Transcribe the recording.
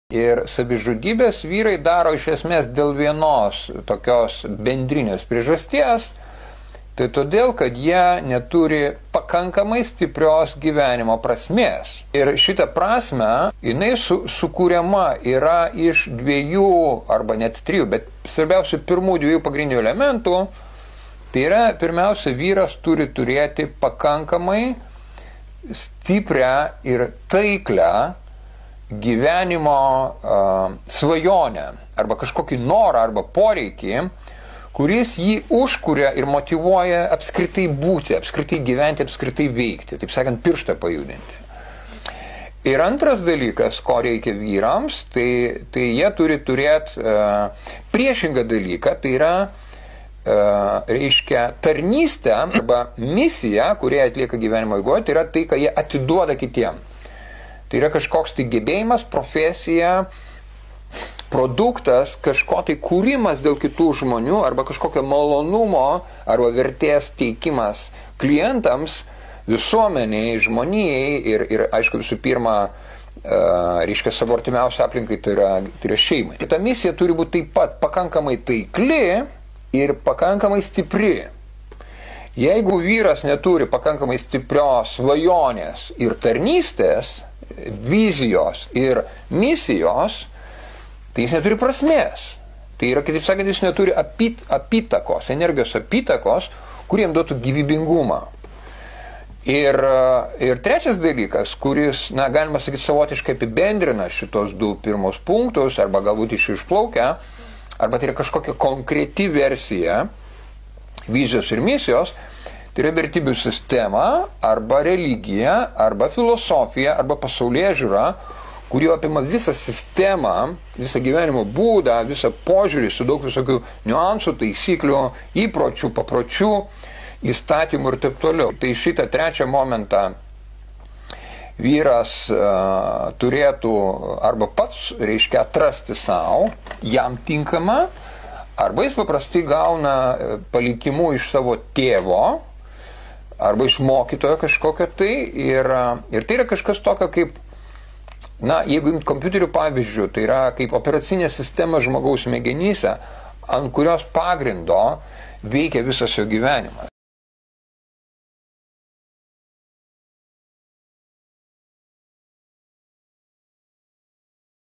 Ir savižudybės vyrai daro iš esmės dėl vienos tokios bendrinės priežasties, tai todėl, kad jie neturi pakankamai stiprios gyvenimo prasmės. Ir šitą prasme, jinai sukūriama yra iš dviejų arba net trijų, bet svarbiausia pirmų dviejų pagrindinių elementų. Tai yra, pirmiausia, vyras turi turėti pakankamai stiprią ir taiklę gyvenimo svajonę arba kažkokį norą arba poreikį, kuris jį užkuria ir motyvuoja apskritai būti, apskritai gyventi, apskritai veikti, taip sakant, pirštą pajudinti. Ir antras dalykas, ko reikia vyrams, tai jie turi turėti priešingą dalyką, tai yra reiškia tarnystę arba misiją, kurią atlieka gyvenimo eigoje, tai yra tai, ką jie atiduoda kitiem. Tai yra kažkoks tai gebėjimas, profesija, produktas, kažko tai kūrimas dėl kitų žmonių arba kažkokio malonumo arba vertės teikimas klientams, visuomeniai, žmonijai ir aišku visų pirma, reiškia savo artimiausią aplinkai, tai yra šeimai. Ta misija turi būti taip pat pakankamai taikli ir pakankamai stipri. Jeigu vyras neturi pakankamai stiprios svajonės ir tarnystės, vizijos ir misijos, tai jis neturi prasmės. Tai yra, kitaip sakant, jis neturi apytakos, energijos apytakos, kuriem duotų gyvybingumą. Ir trečias dalykas, kuris, galima sakyti, savotiškai apibendrina šitos du pirmus punktus, arba galbūt iš jų išplaukia, arba tai yra kažkokia konkreti versija vizijos ir misijos, tai yra vertybių sistema, arba religija, arba filosofija, arba pasaulėžiūra, kuri apima visą sistemą, visą gyvenimo būdą, visą požiūrį su daug visokių niuansų, taisyklių, įpročių, papročių, įstatymų ir taip toliau. Tai šitą trečią momentą vyras turėtų arba pats, reiškia, atrasti savo, jam tinkamą, arba jis paprastai gauna palikimų iš savo tėvo, arba iš mokytojo kažkokio tai, ir tai yra kažkas tokio kaip, jeigu imti kompiuterių pavyzdžių, tai yra kaip operacinė sistema žmogaus smegenyse, ant kurios pagrindo veikia visas jo gyvenimas.